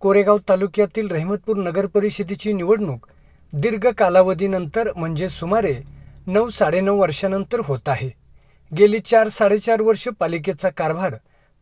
कोरेगाव तालुक्यातील रहमतपूर नगर परिषदेची निवडणूक दीर्घ कालावधीनंतर म्हणजे सुमारे 9-9.5 वर्षांनंतर होत आहे। गेली 4-4.5 वर्ष पालिकेचा कारभार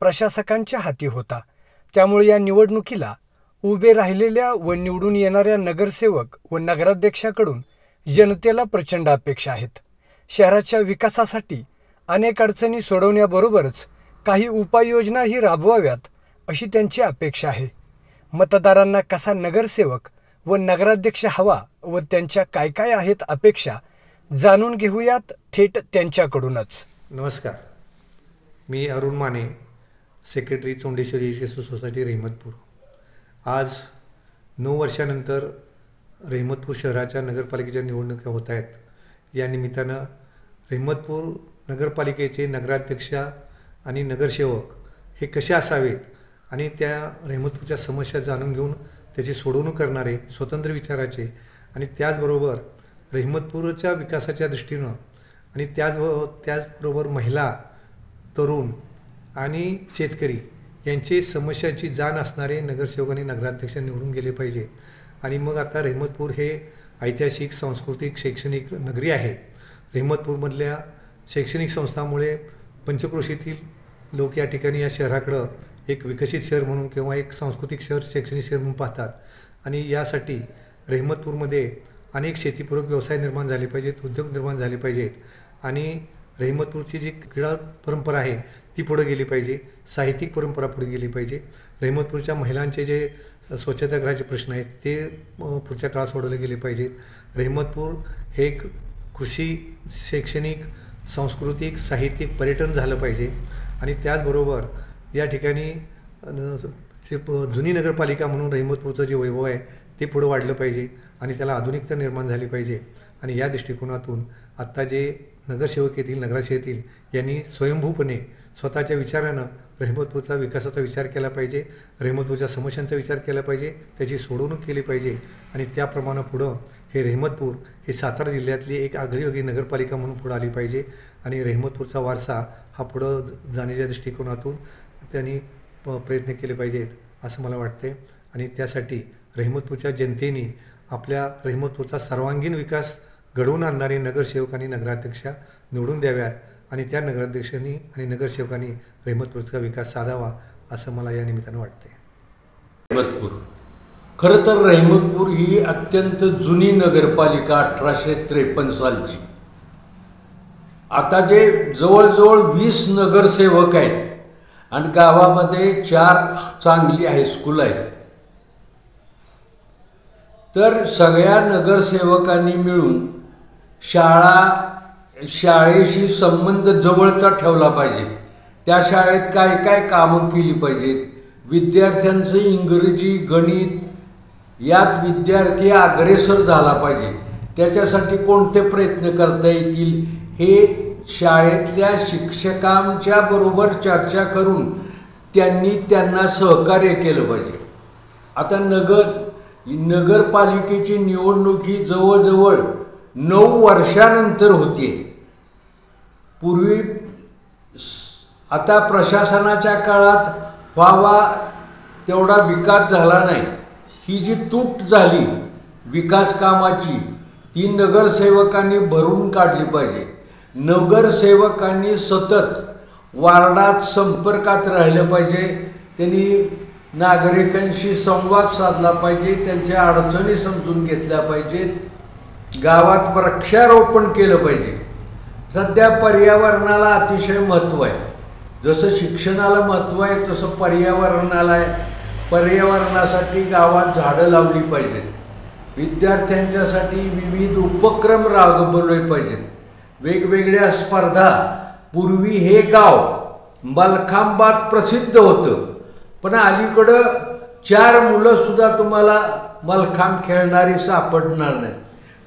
प्रशासकांच्या हाती होता। त्यामुळे या निवडणुकीला उभे राहिलेल्या व निवडून येणाऱ्या नगरसेवक व नगराध्यक्षाकडून जनतेला प्रचंड अपेक्षा आहेत। शहराच्या विकासासाठी अनेक अडचणी सोडवण्याबरोबरच काही उपाययोजनाही राबवाव्यात अशी त्यांची अपेक्षा आहे। मतदारांना कसा नगरसेवक व नगराध्यक्ष हवा व त्यांच्या काय आहेत अपेक्षा जाणून घेऊयात थेट त्यांच्याकडूनच। नमस्कार, मी Arun Mane, secretary Chaundeshwari education society Rahimatpur. आज 9 वर्षानंतर रहमतपूर शहराच्या नगरपालिकेच्या निवडणुका होत आहेत। या निमित्तानं रहमतपूर नगरपालिकेचे नगराध्यक्ष आणि नगरसेवक हे कसे असावेत आणि त्या रहमतपूरच्या समस्या जाणून घेऊन त्याची सोडवणूक करणारे स्वतंत्र विचाराचे आणि त्याचबरोबर रहमतपूरच्या विकासाच्या दृष्टीनं आणि त्याचबरोबर महिला, तरुण आणि शेतकरी यांची समस्यांची जाण असणारे नगरसेवक आणि नगराध्यक्ष निवडून गेले पाहिजे। आणि मग आता रहमतपूर हे ऐतिहासिक, सांस्कृतिक, शैक्षणिक नगरी आहे। रहमतपूरमधल्या शैक्षणिक संस्थांमुळे पंचक्रोशीतील लोक या ठिकाणी या शहराकडं एक विकसित शहर म्हणून किंवा एक सांस्कृतिक शहर, शैक्षणिक शहर म्हणून पाहतात। आणि यासाठी रहमतपूरमध्ये अनेक शेतीपूरक व्यवसाय निर्माण झाले पाहिजेत, उद्योग निर्माण झाले पाहिजेत आणि रहमतपूरची जी क्रीडा परंपरा आहे ती पुढे गेली पाहिजे, साहित्यिक परंपरा पुढे गेली पाहिजे। रहमतपूरच्या महिलांचे जे स्वच्छतागृहाचे प्रश्न आहेत ते पुढच्या काळात सोडवले गेले पाहिजेत। रहमतपूर हे एक कृषी, शैक्षणिक, सांस्कृतिक, साहित्यिक, पर्यटन झालं पाहिजे आणि त्याचबरोबर या ठिकाणी जुनी नगरपालिका म्हणून रहमतपूरचं जे वैभव आहे ते पुढं वाढलं पाहिजे आणि त्याला आधुनिकता निर्माण झाली पाहिजे। आणि या दृष्टिकोनातून आत्ता जे नगरसेवक येतील, नगराध्यक्ष येतील यांनी स्वयंभूपणे स्वतःच्या विचारानं रहमतपूरचा विकासाचा विचार केला पाहिजे, रहमतपूरच्या समस्यांचा विचार केला पाहिजे, त्याची सोडवणूक केली पाहिजे आणि त्याप्रमाणे पुढं हे रहमतपूर हे सातारा जिल्ह्यातली एक आगळीवेगळी नगरपालिका म्हणून पुढं आली पाहिजे आणि रहमतपूरचा वारसा हा पुढं जाण्याच्या दृष्टिकोनातून त्यांनी प्रयत्न केले पाहिजेत असं मला वाटते। आणि त्यासाठी रहमतपूरच्या जनतेने आपल्या रहमतपूरचा सर्वांगीण विकास घडवून आणणारे नगरसेवक आणि नगराध्यक्ष निवडून द्याव्यात आणि त्या नगराध्यक्षांनी आणि नगरसेवकांनी रहमतपूरचा विकास साधावा असं मला या निमित्तानं वाटते। रहमतपूर खरं तर रहमतपूर ही अत्यंत जुनी नगरपालिका 1853 सालची। आता जे जवळजवळ 20 नगरसेवक आहेत आणि गावामध्ये 4 चांगली हायस्कूल आहेत, तर सगळ्या नगरसेवकांनी मिळून शाळेशी संबंध जवळचा ठेवला पाहिजे। त्या शाळेत काय कामं केली पाहिजेत, विद्यार्थ्यांचं इंग्रजी, गणित यात विद्यार्थी अग्रेसर झाला पाहिजे, त्याच्यासाठी कोणते प्रयत्न करता येतील हे शाळेतल्या शिक्षकांच्या बरोबर चर्चा करून त्यांना सहकार्य केलं पाहिजे। आता नगरपालिकेची निवडणूक ही जवळजवळ 9 वर्षानंतर होते। पूर्वी आता प्रशासनाच्या काळात व्हावा तेवढा विकास झाला नाही। ही जी तूट झाली विकास कामाची ती नगरसेवकांनी भरून काढली पाहिजे। नगरसेवकांनी सतत वार्डात संपर्कात राहिलं पाहिजे, त्यांनी नागरिकांशी संवाद साधला पाहिजे, त्यांच्या अडचणी समजून घेतल्या पाहिजेत, गावात वृक्षारोपण केलं पाहिजे। सध्या पर्यावरणाला अतिशय महत्त्व आहे, जसं शिक्षणाला महत्त्व आहे तसं पर्यावरणाला आहे। पर्यावरणासाठी गावात झाडं लावली पाहिजेत, विद्यार्थ्यांच्यासाठी विविध उपक्रम राबवले पाहिजेत, वेगवेगळ्या स्पर्धा। पूर्वी हे गाव मलखांबात प्रसिद्ध होतं, पण अलीकडं 4 मुलंसुद्धा तुम्हाला मलखांब खेळणारी सापडणार नाही,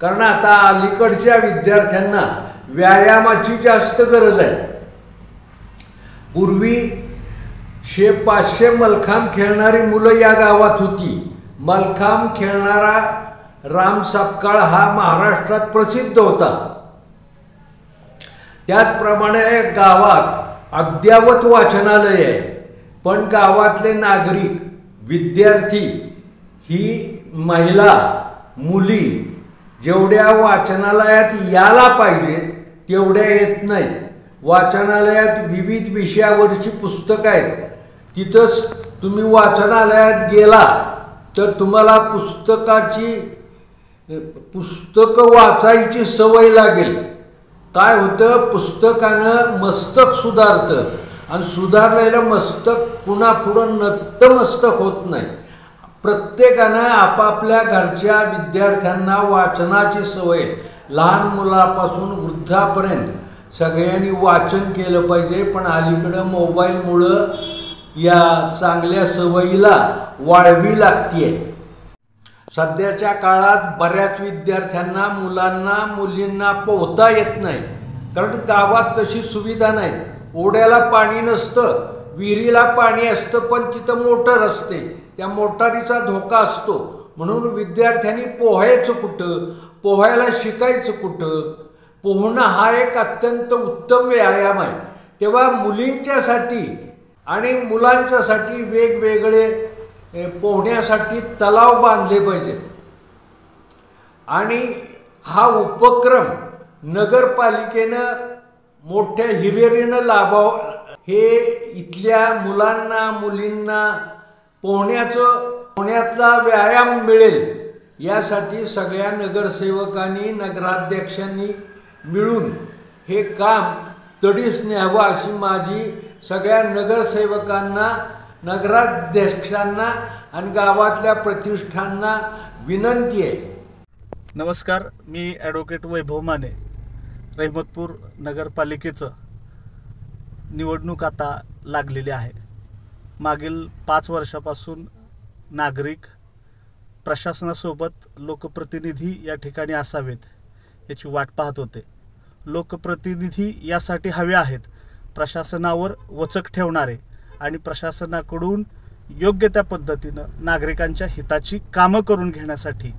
कारण आता अलीकडच्या विद्यार्थ्यांना व्यायामाची जास्त गरज आहे। पूर्वी 500 मलखांब खेळणारी मुलं या गावात होती। मलखांब खेळणारा राम सापकाळ हा महाराष्ट्रात प्रसिद्ध होता। त्याचप्रमाणे गावात अद्यावत वाचनालय आहे, पण गावातले नागरिक विद्यार्थी ही महिला मुली जेवढ्या वाचनालयात यायला पाहिजेत तेवढ्या येत नाहीत. वाचनालयात विविध विषयावरची पुस्तकं आहेत. तिथंच तुम्ही वाचनालयात गेला तर तुम्हाला पुस्तकं वाचायची सवय लागेल. काय होतं, पुस्तकानं मस्तक सुधारतं आणि सुधारलेलं मस्तक पुन्हा पुढं नतमस्तक होत नाही. प्रत्येकानं आपापल्या घरच्या विद्यार्थ्यांना वाचनाची सवय लहान मुलापासून वृद्धापर्यंत सगळ्यांनी वाचन केलं पाहिजे. पण अलीकडं मोबाईलमुळं या चांगल्या सवयीला वाळवी लागते. सध्याच्या काळात बऱ्याच विद्यार्थ्यांना मुलींना पोहता येत नाही, कारण गावात तशी सुविधा नाही. ओढ्याला पाणी नसतं, विहिरीला पाणी असतं, पण तिथं मोटर असते. त्या मोटारीचा धोका असतो. म्हणून विद्यार्थ्यांनी पोहायचं कुठं, पोहायला शिकायचं कुठं. पोहणं हा एक अत्यंत उत्तम व्यायाम आहे. तेव्हा मुलींच्यासाठी आणि मुलांच्यासाठी वेगवेगळे पोहण्यासाठी तलाव बांधले पाहिजेत. आणि हा उपक्रम नगरपालिकेनं मोठ्या हिरिरीनं लाभावं. हे इथल्या मुलांना मुलींना पोहण्यातला व्यायाम मिळेल यासाठी सगळ्या नगरसेवकांनी नगराध्यक्षांनी मिळून हे काम तडीस न्यावं अशी माझी सगळ्या नगरसेवकांना, नगराध्यक्षांना आणि गावातल्या प्रतिष्ठानांना विनंती आहे. नमस्कार, मी ॲडव्होकेट वैभव माने. रहिमतपूर नगरपालिकेचं निवडणूक आता लागलेली आहे. मागील 5 वर्षापासून नागरिक प्रशासनासोबत लोकप्रतिनिधी या ठिकाणी असावेत याची वाट पाहत होते. लोकप्रतिनिधी यासाठी हवे आहेत, प्रशासनावर वचक ठेवणारे आणि प्रशासनाकडून योग्य त्या पद्धतीनं नागरिकांच्या हिताची कामं करून घेण्यासाठी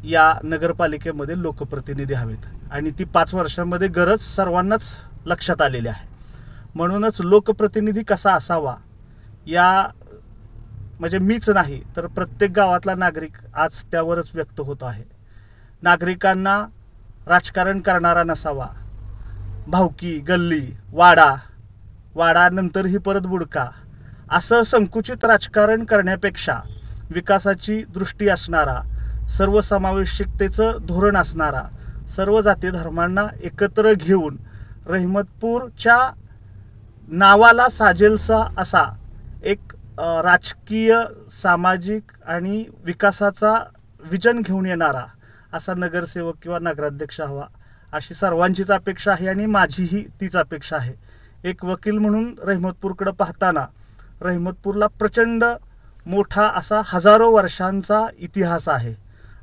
या नगरपालिकेमध्ये लोकप्रतिनिधी हवेत. आणि ती 5 वर्षांमध्ये गरज सर्वांनाच लक्षात आलेली आहे. म्हणूनच लोकप्रतिनिधी कसा असावा या म्हणजे मीच नाही तर प्रत्येक गावातला नागरिक आज त्यावरच व्यक्त होत आहे. नागरिकांना राजकारण करणारा नसावा. भावकी, गल्ली, वाडा नंतरही परत बुडका असं संकुचित राजकारण करण्यापेक्षा विकासाची दृष्टी असणारा, सर्वसमावेशकतेचं धोरण असणारा, सर्व जाती धर्मांना एकत्र घेऊन रहिमतपूरच्या नावाला साजेलसा असा एक राजकीय, सामाजिक आणि विकासाचा विजन घेऊन येणारा असा नगरसेवक किंवा नगराध्यक्ष हवा अशी सर्वांचीच अपेक्षा आहे आणि माझीही तीच अपेक्षा आहे. एक वकील म्हणून रहिमतपूरकडे पाहताना रहिमतपूरला प्रचंड मोठा असा हजारो वर्षांचा इतिहास आहे.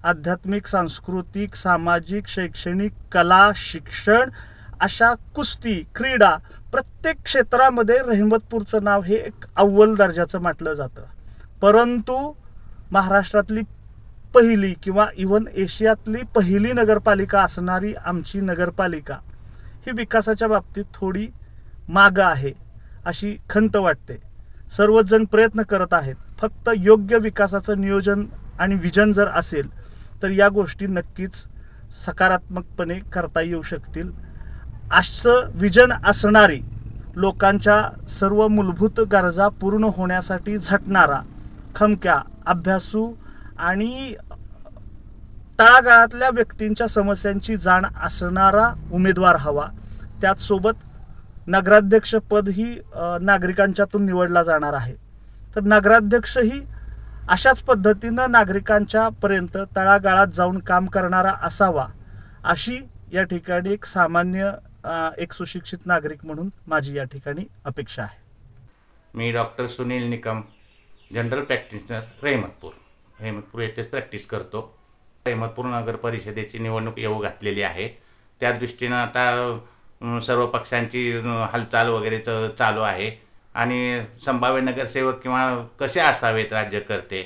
आध्यात्मिक, सांस्कृतिक, सामाजिक, शैक्षणिक, कला, शिक्षण अशा कुस्ती, क्रीडा प्रत्येक क्षेत्रामध्ये रहिमतपूरचं नाव हे एक अव्वल दर्जाचं म्हटलं जातं. परंतु महाराष्ट्रातली पहिली किंवा इव्हन एशियातली पहिली नगरपालिका असणारी आमची नगरपालिका ही विकासाच्या बाबतीत थोडी मागं आहे अशी खंत वाटते. सर्वच जण प्रयत्न करत आहेत. फक्त योग्य विकासाचं नियोजन आणि विजन जर असेल तर या गोष्टी नक्कीच सकारात्मकपणे करता येऊ शकतील. असं विजन असणारी, लोकांच्या सर्व मूलभूत गरजा पूर्ण होण्यासाठी झटणारा, खमक्या, अभ्यासू आणि तळागाळातल्या व्यक्तींच्या समस्यांची जाण असणारा उमेदवार हवा. त्याचसोबत नगराध्यक्षपदही नागरिकांच्यातून निवडला जाणार आहे. तर नगराध्यक्षही अशाच पद्धतीनं नागरिकांच्या पर्यंत तळागाळात जाऊन काम करणारा असावा अशी या ठिकाणी एक सामान्य एक सुशिक्षित नागरिक म्हणून माझी या ठिकाणी अपेक्षा आहे. मी doctor Sunil Nikam, general practitioner, Rahimatpur येथेच प्रॅक्टिस करतो. रहिमतपूर नगर परिषदेची निवडणूक येऊ घातलेली आहे. त्या दृष्टीनं आता सर्व पक्षांची हालचाल वगैरे चालू आहे आणि संभाव्य नगरसेवक किंवा कसे असावेत राज्यकर्ते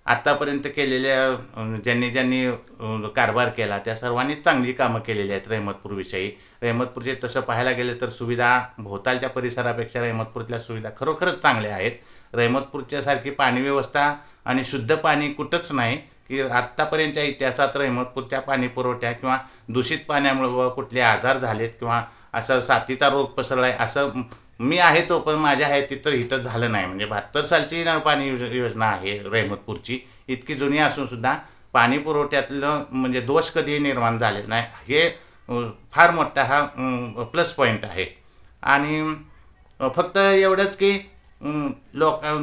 आत्तापर्यंत केलेल्या ज्यांनी कारभार केला त्या सर्वांनी चांगली कामं केलेली आहेत रहमतपूरविषयी. रहमतपूरचे तसं पाहायला गेलं तर सुविधा भोवतालच्या परिसरापेक्षा रहमतपूरच्या सुविधा खरोखरच चांगल्या आहेत. रहमतपूरच्या सारखी पाणी व्यवस्था आणि शुद्ध पाणी कुठंच नाही की आत्तापर्यंतच्या इतिहासात रहमतपूरच्या पाणी पुरवठ्या किंवा दूषित पाण्यामुळे कुठले आजार झालेत किंवा असं साथीचा रोग पसरला आहे असं मी आहे तो पण माझ्या आहे तिथं इथं झालं नाही. म्हणजे 72 सालची पाणी योजना आहे रहमतपूरची, इतकी जुनी असूनसुद्धा पाणी पुरवठ्यातलं म्हणजे दोष कधीही निर्माण झाले नाही, हे फार मोठा हा प्लस पॉईंट आहे. आणि फक्त एवढंच की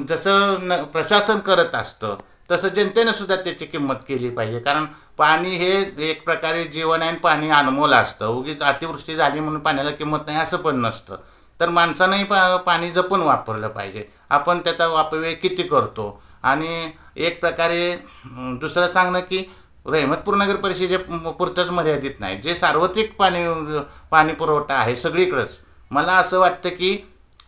जसं प्रशासन करत असतं तसं जनतेनं सुद्धा त्याची किंमत केली पाहिजे. कारण पाणी हे एक प्रकारे जीवन आहे आणि पाणी अनमोल असतं. उगीच अतिवृष्टी झाली म्हणून पाण्याला किंमत नाही असं पण नसतं. तर माणसानंही पाणी जपून वापरलं पाहिजे. आपण त्याचा वापर किती करतो. आणि एक प्रकारे दुसरं सांगणं की रहमतपूर नगर परिषदे पुरतंच मर्यादित नाही, जे सार्वत्रिक पाणी पुरवठा आहे सगळीकडंच, मला असं वाटतं की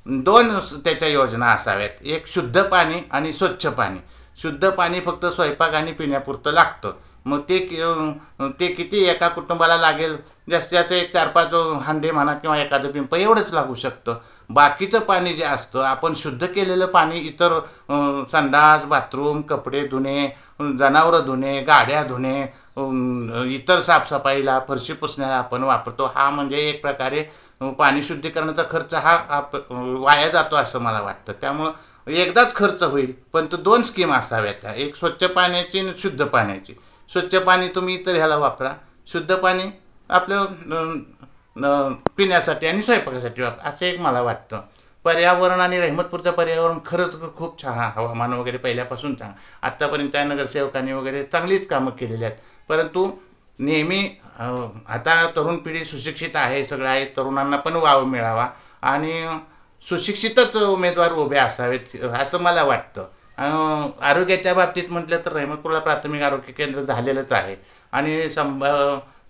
2 त्याच्या योजना असाव्यात. एक शुद्ध पाणी आणि स्वच्छ पाणी. शुद्ध पाणी फक्त स्वयंपाक आणि पिण्यापुरतं लागतं. मग ते किती एका कुटुंबाला लागेल, जास्तीत जास्त 4-5 हांडे म्हणा किंवा एखादं पिंप एवढंच लागू शकतं. बाकीचं पाणी जे असतं आपण शुद्ध केलेलं पाणी इतर संडास, बाथरूम, कपडे धुणे, जनावरं धुणे, गाड्या धुणे, इतर साफसफाईला, फरशी पुसण्याला आपण वापरतो. हा म्हणजे एक प्रकारे पाणी शुद्धीकरणाचा खर्च हा वाया जातो असं मला वाटतं. त्यामुळं एकदाच खर्च होईल, पण तो 2 स्कीम असाव्यात. एक स्वच्छ पाण्याची आणि शुद्ध पाण्याची. स्वच्छ पाणी तुम्ही इतर ह्याला वापरा, शुद्ध पाणी आपलं पिण्यासाठी आणि स्वयंपाकासाठी वापरा, असं एक मला वाटतं. पर्यावरण आणि रहमतपूरचं पर्यावरण खरंच खूप छान, हवामान वगैरे पहिल्यापासून छान. आत्तापर्यंत त्या नगरसेवकांनी वगैरे चांगलीच कामं केलेली आहेत. परंतु नेहमी आता तरुण पिढी सुशिक्षित आहे, सगळं आहे, तरुणांना पण वाव मिळावा आणि सुशिक्षितच उमेदवार उभे असावेत असं मला वाटतं. आरोग्याच्या बाबतीत म्हटलं तर रहमतपूरला प्राथमिक आरोग्य केंद्र झालेलंच आहे आणि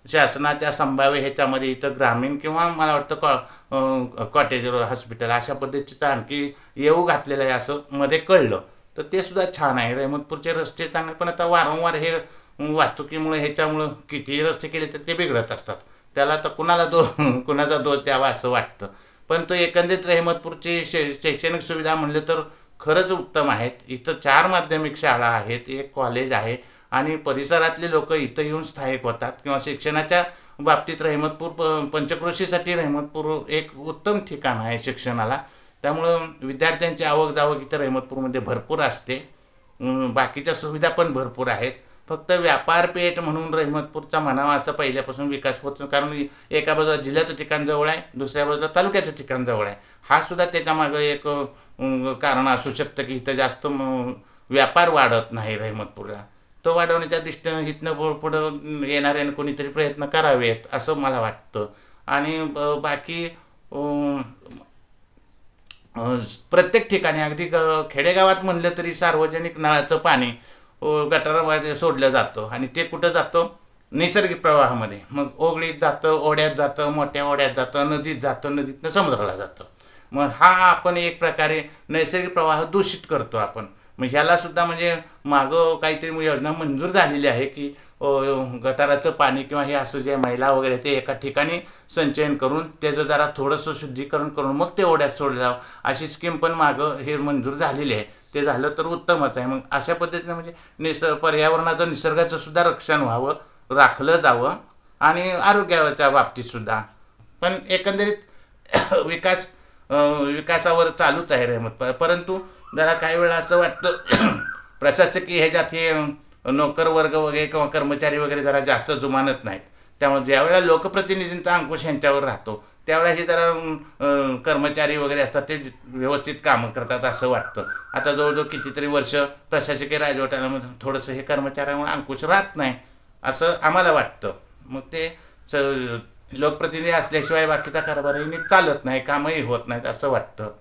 शासनाच्या संभाव्य ह्याच्यामध्ये इथं ग्रामीण किंवा मला वाटतं कॉटेज हॉस्पिटल अशा पद्धतीचं आणखी येऊ घातलेलं आहे असं मध्ये कळलं. तर ते सुद्धा छान आहे. रहमतपूरचे रस्ते चांगले, पण आता वारंवार हे वाहतुकीमुळे ह्याच्यामुळं कितीही रस्ते केले तर ते बिघडत असतात. त्याला तर कुणाचा दोष द्यावा असं वाटतं. पण तो एकंदरीत रहमतपूरची शैक्षणिक सुविधा म्हणलं तर खरंच उत्तम आहेत. इथं 4 माध्यमिक शाळा आहेत, 1 कॉलेज आहे आणि परिसरातले लोक इथं येऊन स्थायिक होतात किंवा शिक्षणाच्या बाबतीत रहमतपूर पंचक्रोशीसाठी रहमतपूर एक उत्तम ठिकाण आहे शिक्षणाला. त्यामुळं विद्यार्थ्यांची आवक जावक इथं रहमतपूरमध्ये भरपूर असते. बाकीच्या सुविधा पण भरपूर आहेत. फक्त व्यापारपेठ म्हणून रहमतपूरचा म्हणावा असं पहिल्यापासून विकास होत, कारण एका बाजूला जिल्ह्याचं ठिकाण जवळ आहे, दुसऱ्या बाजूला तालुक्याचं ठिकाण जवळ आहे. हा सुद्धा त्याच्यामागं एक कारण असू शकतं की इथं जास्त व्यापार वाढत नाही रहमतपूरला. तो वाढवण्याच्या दृष्टीनं इथनं पुढं येणाऱ्यानं कोणीतरी प्रयत्न करावेत असं मला वाटतं. आणि बाकी प्रत्येक ठिकाणी अगदी खेडेगावात म्हणलं तरी सार्वजनिक नळाचं पाणी गटारामध्ये सोडलं जातं आणि ते कुठं जातं, नैसर्गिक प्रवाहामध्ये. मग ओगळीत जातं, ओढ्यात जातं, मोठ्या ओढ्यात जातं, नदीत जातं, नदीतनं समुद्राला जातं. मग हा आपण एक प्रकारे नैसर्गिक प्रवाह दूषित करतो आपण. मग ह्यालासुद्धा म्हणजे मागं काहीतरी योजना मंजूर झालेली आहे की गटाराचं पाणी किंवा हे असं जे मैला वगैरे ते एका ठिकाणी संचयन करून त्याचं जरा थोडंसं शुद्धीकरण करून मग ते ओढ्यात सोडलं जावं, अशी स्कीम पण मागं हे मंजूर झालेली आहे. ते झालं तर उत्तमच आहे. मग अशा पद्धतीने म्हणजे पर्यावरणाचं निसर्गाचं सुद्धा रक्षण व्हावं, राखलं जावं आणि आरोग्याच्या बाबतीतसुद्धा. पण एकंदरीत विकासावर चालूच आहे रहमतपूर. परंतु जरा काही वेळा असं वाटतं प्रशासकीय ह्याच्यात हे नोकर वर्ग वगैरे किंवा कर्मचारी वगैरे जरा जास्त जुमानत नाहीत. त्यामुळे ज्यावेळेला लोकप्रतिनिधींचा अंकुश ह्यांच्यावर राहतो त्यावेळेला हे जरा कर्मचारी वगैरे असतात ते व्यवस्थित कामं करतात असं वाटतं. आता जवळजवळ कितीतरी वर्ष प्रशासकीय राजवटाला थोडंसं हे कर्मचाऱ्यांवर अंकुश राहत नाही असं आम्हाला वाटतं. मग ते लोकप्रतिनिधी असल्याशिवाय बाकीचा कारभारही नीट चालत नाही, कामही होत नाहीत असं वाटतं.